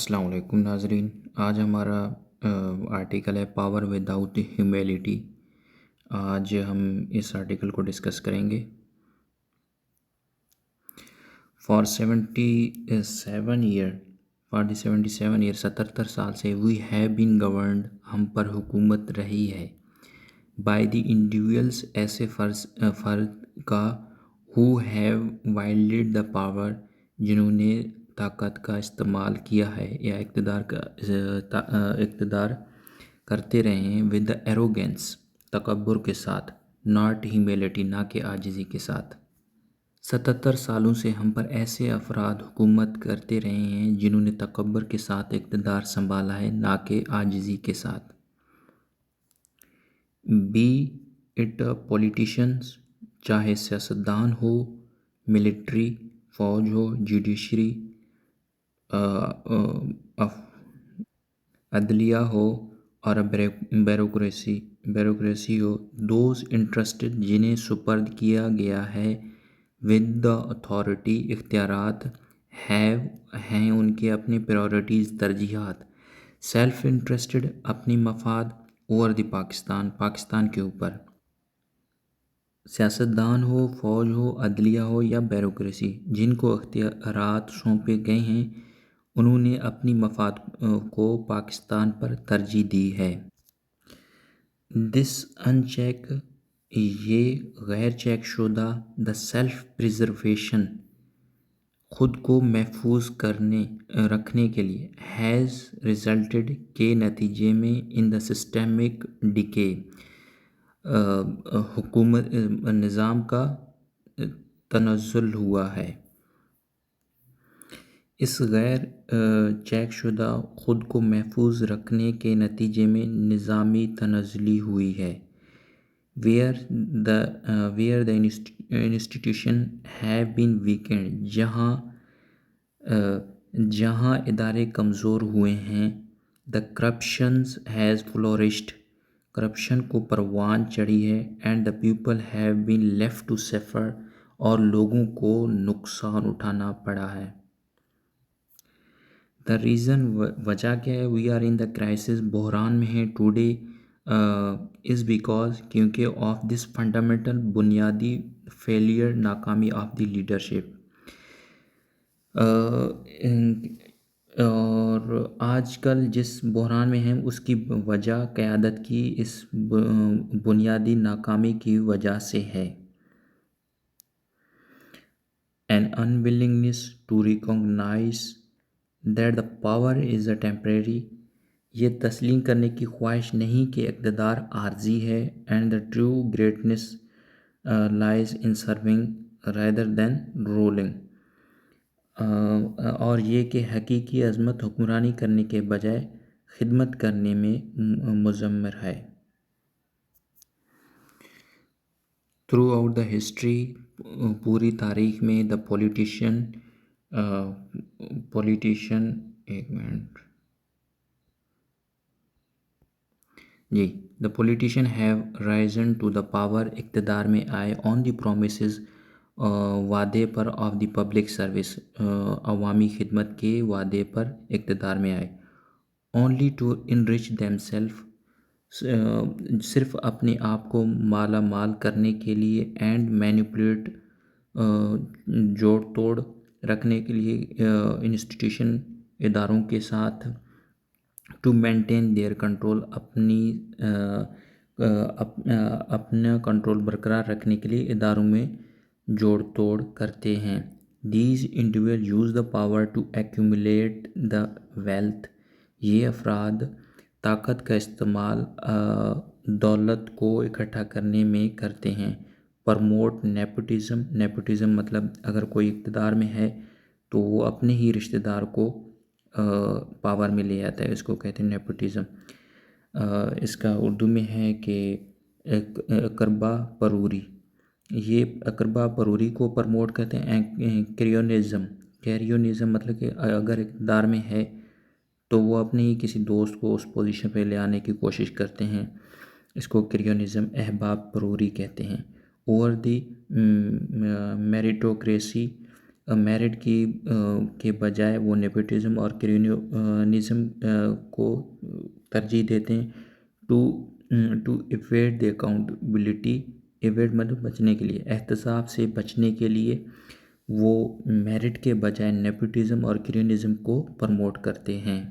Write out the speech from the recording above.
السلام علیکم ناظرین، آج ہمارا آرٹیکل ہے پاور وداؤٹ ہیومیلٹی۔ آج ہم اس آرٹیکل کو ڈسکس کریں گے۔ فار 77 سال سے وی ہیو بین گورنڈ، ہم پر حکومت رہی ہے، بائی دی انڈیویژلس، ایسے فرد کا، who have wield the power, جنہوں نے طاقت کا استعمال کیا ہے یا اقتدار کرتے رہے ہیں، ود دا ایروگینس، تکبر کے ساتھ، ناٹ ہیومیلٹی، نہ کہ عاجزی کے ساتھ۔ 77 سالوں سے ہم پر ایسے افراد حکومت کرتے رہے ہیں جنہوں نے تکبر کے ساتھ اقتدار سنبھالا ہے، نہ کہ عاجزی کے ساتھ۔ بی اٹ پولیٹیشینز، چاہے سیاستدان ہو، ملٹری، فوج ہو، جوڈیشری، عدلیہ ہو، اور بیوروکریسی ہو، دوز انٹرسٹڈ، جنہیں سپرد کیا گیا ہے، ود دا اتھارٹی، اختیارات، ہیو، ہیں ان کے اپنے پرائورٹیز، ترجیحات، سیلف انٹرسٹڈ، اپنی مفاد، اوور دی پاکستان کے اوپر۔ سیاستدان ہو، فوج ہو، عدلیہ ہو یا بیوروکریسی، جن کو اختیارات سونپے گئے ہیں، انہوں نے اپنی مفاد کو پاکستان پر ترجیح دی ہے۔ دس ان چیک، یہ غیر چیک شدہ، دا سیلف پریزرویشن، خود کو محفوظ رکھنے کے لیے، ہیز ریزلٹڈ، کے نتیجے میں، ان دا سسٹمک ڈیکے، حکومت نظام کا تنزل ہوا ہے۔ اس غیر چیک شدہ خود کو محفوظ رکھنے کے نتیجے میں نظامی تنزلی ہوئی ہے۔ Where the institution have been weakened, جہاں ادارے کمزور ہوئے ہیں، دا کرپشنز ہیز فلورشڈ، کرپشن کو پروان چڑھی ہے، and the people have been left to suffer, اور لوگوں کو نقصان اٹھانا پڑا ہے۔ دا ریزن، وجہ کیا ہے، we are in the crisis, بحران میں ہیں، ٹوڈے، از بیکاز، کیونکہ آف دس فنڈامنٹل، بنیادی، فیلئر، ناکامی، آف دی لیڈرشپ۔ اور آج کل جس بحران میں ہیں اس کی وجہ قیادت کی اس بنیادی ناکامی کی وجہ سے ہے۔ An unwillingness to recognize that the power is a temporary، یہ تسلیم کرنے کی خواہش نہیں کہ اقتدار عارضی ہے، and the true greatness lies in serving rather than ruling، اور یہ کہ حقیقی عظمت حکمرانی کرنے کے بجائے خدمت کرنے میں مضمر ہے۔ تھرو آؤٹ دا ہسٹری، پوری تاریخ میں، دا پولیٹیشین، ایک منٹ جی، the politician have risen to the power, اقتدار میں آئے، آن دی پرومسز، وعدے پر، آف دی پبلک سروس، عوامی خدمت کے وعدے پر اقتدار میں آئے، only to enrich them self, صرف اپنے آپ کو مالا مال کرنے کے لیے، اینڈ مینیپولیٹ، جوڑ توڑ رکھنے کے لیے، انسٹیٹیوشن، اداروں کے ساتھ، ٹو مینٹین دیئر کنٹرول، اپنا کنٹرول برقرار رکھنے کے لیے اداروں میں جوڑ توڑ کرتے ہیں۔ These individual use the power to accumulate the wealth, یہ افراد طاقت کا استعمال دولت کو اکٹھا کرنے میں کرتے ہیں۔ پرموٹ نیپوٹزم مطلب اگر کوئی اقتدار میں ہے تو وہ اپنے ہی رشتہ دار کو پاور میں لے آتا ہے، اس کو کہتے ہیں نیپوٹزم۔ اس کا اردو میں ہے کہ اقربا پروری، یہ اقربا پروری کو پرموٹ کرتے ہیں۔ کیریونزم مطلب کہ اگر اقتدار میں ہے تو وہ اپنے ہی کسی دوست کو اس پوزیشن پہ لے آنے کی کوشش کرتے ہیں، اس کو کیریونزم، احباب پروری کہتے ہیں۔ اوور دی میریٹوکریسی، میرٹ کی کے بجائے وہ نیپوٹزم اور کرینیزم کو ترجیح دیتے ہیں to avoid the accountability. Avoid مطلب بچنے کے لیے، احتساب سے بچنے کے لیے وہ میرٹ کے بجائے نیپوٹزم اور کرینیزم کو پروموٹ کرتے ہیں.